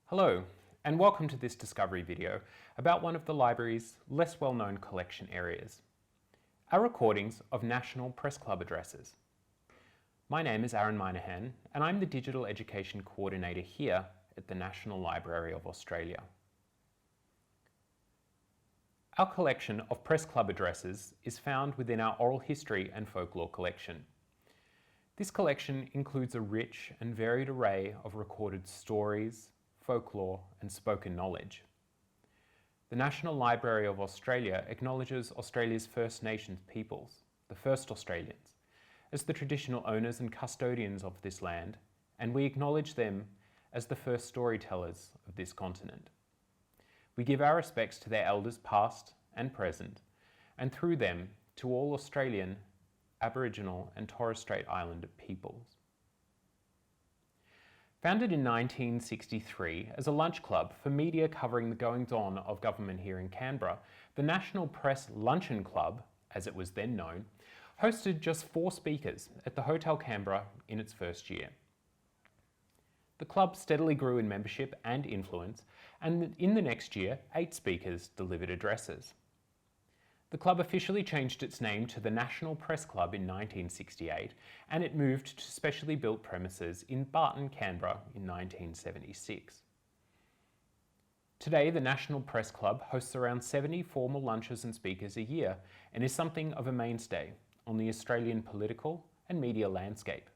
Hello, and welcome to this discovery video about one of the library's less well-known collection areas, our recordings of National Press Club addresses. My name is Aaron Minahan, and I'm the Digital Education Coordinator here at the National Library of Australia. Our collection of Press Club addresses is found within our Oral History and Folklore collection. This collection includes a rich and varied array of recorded stories, folklore and spoken knowledge. The National Library of Australia acknowledges Australia's First Nations peoples, the first Australians, as the traditional owners and custodians of this land, and we acknowledge them as the first storytellers of this continent. We give our respects to their elders past and present, and through them to all Australian, Aboriginal and Torres Strait Islander peoples. Founded in 1963 as a lunch club for media covering the goings-on of government here in Canberra, the National Press Luncheon Club, as it was then known, hosted just 4 speakers at the Hotel Canberra in its first year. The club steadily grew in membership and influence, and in the next year, 8 speakers delivered addresses. The club officially changed its name to the National Press Club in 1968, and it moved to specially built premises in Barton, Canberra in 1976. Today, the National Press Club hosts around 70 formal lunches and speakers a year and is something of a mainstay on the Australian political and media landscape.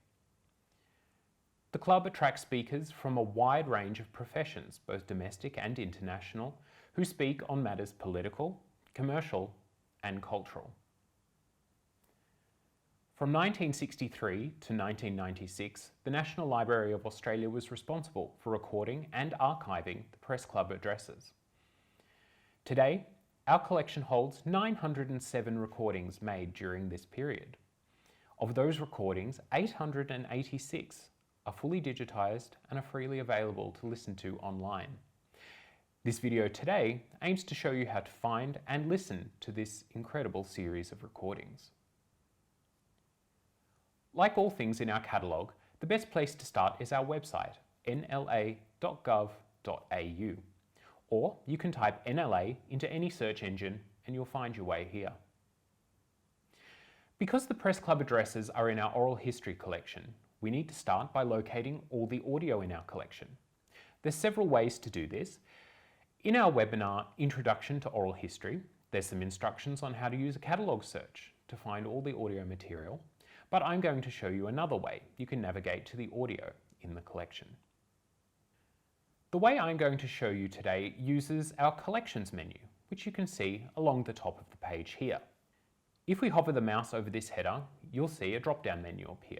The club attracts speakers from a wide range of professions, both domestic and international, who speak on matters political, commercial, and cultural. From 1963 to 1996, the National Library of Australia was responsible for recording and archiving the Press Club addresses. Today, our collection holds 907 recordings made during this period. Of those recordings, 886 are fully digitised and are freely available to listen to online. This video today aims to show you how to find and listen to this incredible series of recordings. Like all things in our catalogue, the best place to start is our website, nla.gov.au, or you can type NLA into any search engine and you'll find your way here. Because the Press Club addresses are in our oral history collection, we need to start by locating all the audio in our collection. There's several ways to do this. In our webinar, Introduction to Oral History, there's some instructions on how to use a catalogue search to find all the audio material, but I'm going to show you another way you can navigate to the audio in the collection. The way I'm going to show you today uses our Collections menu, which you can see along the top of the page here. If we hover the mouse over this header, you'll see a drop-down menu appear.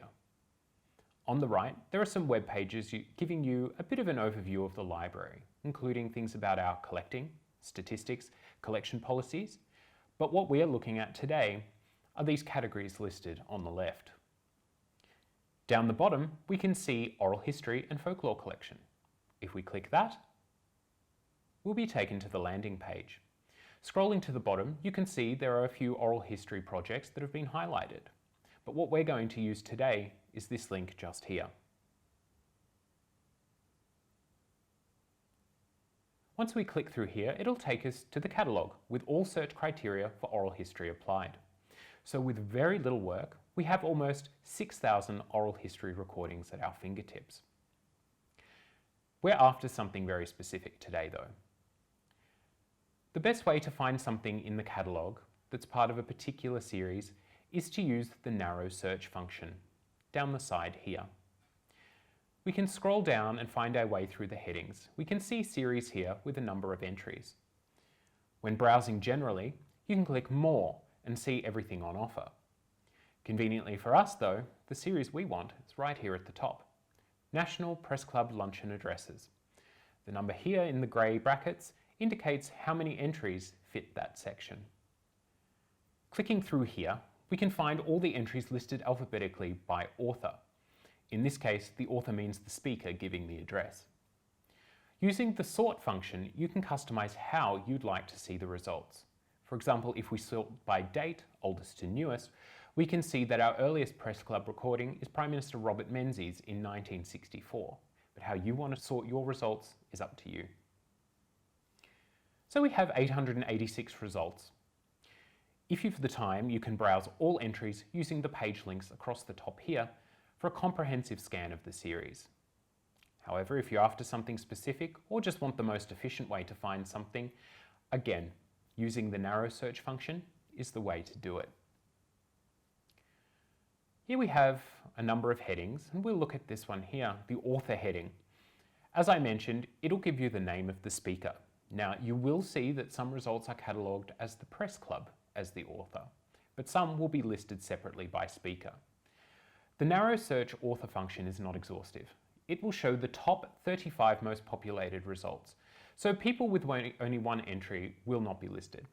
On the right, there are some web pages giving you a bit of an overview of the library, including things about our collecting, statistics, collection policies, but what we are looking at today are these categories listed on the left. Down the bottom, we can see Oral History and Folklore collection. If we click that, we'll be taken to the landing page. Scrolling to the bottom, you can see there are a few oral history projects that have been highlighted, but what we're going to use today is this link just here. Once we click through here, it'll take us to the catalogue with all search criteria for oral history applied. So with very little work, we have almost 6,000 oral history recordings at our fingertips. We're after something very specific today though. The best way to find something in the catalogue that's part of a particular series is to use the narrow search function down the side here. We can scroll down and find our way through the headings. We can see series here with a number of entries. When browsing generally, you can click More and see everything on offer. Conveniently for us though, the series we want is right here at the top. National Press Club Luncheon Addresses. The number here in the grey brackets indicates how many entries fit that section. Clicking through here, we can find all the entries listed alphabetically by author. In this case, the author means the speaker giving the address. Using the sort function, you can customize how you'd like to see the results. For example, if we sort by date, oldest to newest, we can see that our earliest Press Club recording is Prime Minister Robert Menzies in 1964. But How you want to sort your results is up to you. So we have 886 results. If you've the time, you can browse all entries using the page links across the top here for a comprehensive scan of the series. However, if you're after something specific or just want the most efficient way to find something, again, using the narrow search function is the way to do it. Here we have a number of headings, and we'll look at this one here, the author heading. As I mentioned, it'll give you the name of the speaker. Now, you will see that some results are catalogued as the Press Club as the author, but some will be listed separately by speaker. The narrow search author function is not exhaustive. It will show the top 35 most populated results, so people with only one entry will not be listed.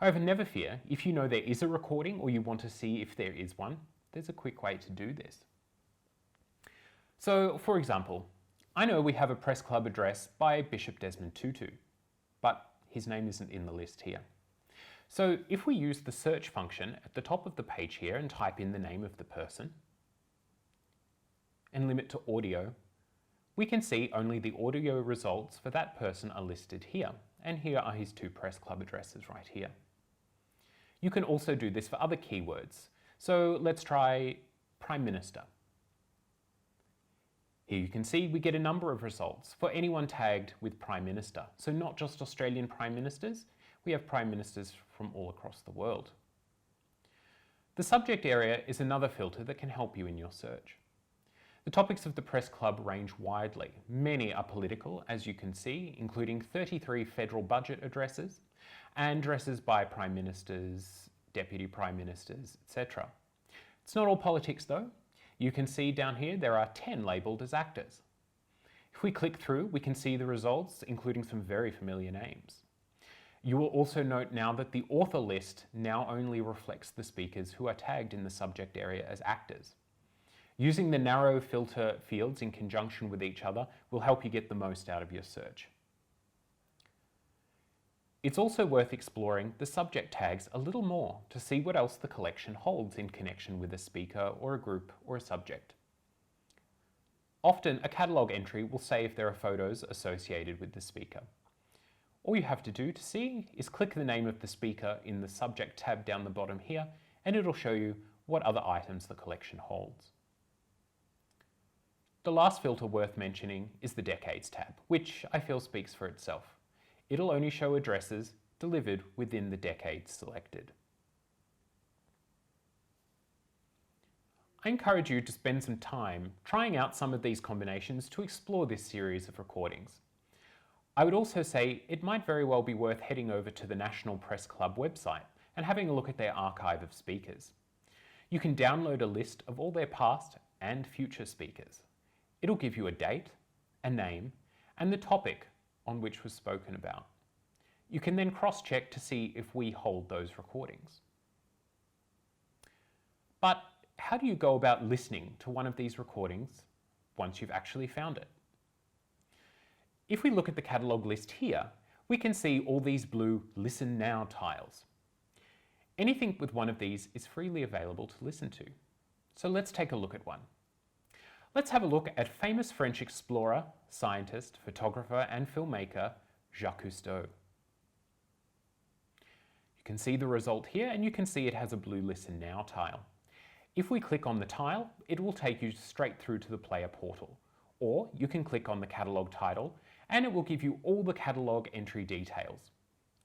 However, never fear, if you know there is a recording or you want to see if there is one, there's a quick way to do this. So, for example, I know we have a Press Club address by Bishop Desmond Tutu, but his name isn't in the list here. So if we use the search function at the top of the page here and type in the name of the person and limit to audio, we can see only the audio results for that person are listed here, and here are his 2 Press Club addresses right here. You can also do this for other keywords. So let's try Prime Minister. Here you can see we get a number of results for anyone tagged with Prime Minister. So not just Australian Prime Ministers, we have Prime Ministers from all across the world. The subject area is another filter that can help you in your search. The topics of the Press Club range widely. Many are political, as you can see, including 33 federal budget addresses and addresses by Prime Ministers, Deputy Prime Ministers, etc. It's not all politics though. You can see down here there are 10 labelled as actors. If we click through, we can see the results, including some very familiar names. You will also note now that the author list now only reflects the speakers who are tagged in the subject area as actors. Using the narrow filter fields in conjunction with each other will help you get the most out of your search. It's also worth exploring the subject tags a little more to see what else the collection holds in connection with a speaker or a group or a subject. Often a catalogue entry will say if there are photos associated with the speaker. All you have to do to see is click the name of the speaker in the subject tab down the bottom here, and it'll show you what other items the collection holds. The last filter worth mentioning is the Decades tab, which I feel speaks for itself. It'll only show addresses delivered within the decade selected. I encourage you to spend some time trying out some of these combinations to explore this series of recordings. I would also say it might very well be worth heading over to the National Press Club website and having a look at their archive of speakers. You can download a list of all their past and future speakers. It'll give you a date, a name, and the topic on which was spoken about. You can then cross-check to see if we hold those recordings. But how do you go about listening to one of these recordings once you've actually found it? If we look at the catalogue list here, we can see all these blue Listen Now tiles. Anything with one of these is freely available to listen to. So let's take a look at one. Let's have a look at famous French explorer, scientist, photographer and filmmaker Jacques Cousteau. You can see the result here, and you can see it has a blue Listen Now tile. If we click on the tile, it will take you straight through to the player portal. Or you can click on the catalogue title and it will give you all the catalogue entry details.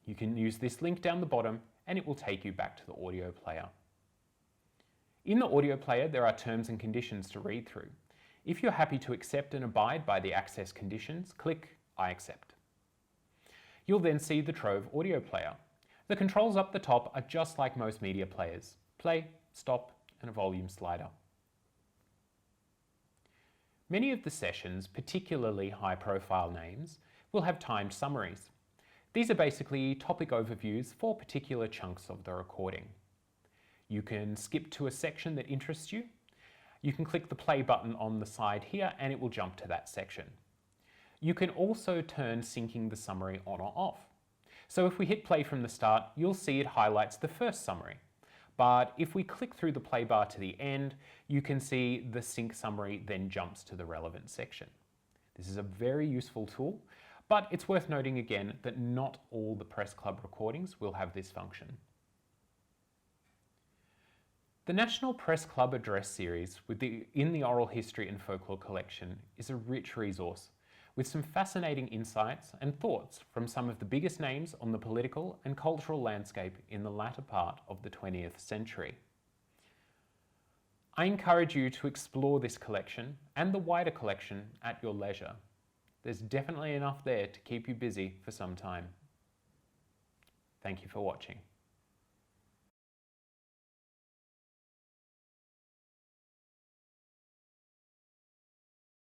You can use this link down the bottom and it will take you back to the audio player. In the audio player, there are terms and conditions to read through. If you're happy to accept and abide by the access conditions, click I accept. You'll then see the Trove audio player. The controls up the top are just like most media players: play, stop, and a volume slider. Many of the sessions, particularly high-profile names, will have timed summaries. These are basically topic overviews for particular chunks of the recording. You can skip to a section that interests you. You can click the play button on the side here and it will jump to that section. You can also turn syncing the summary on or off. So if we hit play from the start, you'll see it highlights the first summary. But if we click through the play bar to the end, you can see the sync summary then jumps to the relevant section. This is a very useful tool, but it's worth noting again that not all the Press Club recordings will have this function. The National Press Club Address series in the Oral History and Folklore collection is a rich resource with some fascinating insights and thoughts from some of the biggest names on the political and cultural landscape in the latter part of the 20th century. I encourage you to explore this collection and the wider collection at your leisure. There's definitely enough there to keep you busy for some time. Thank you for watching.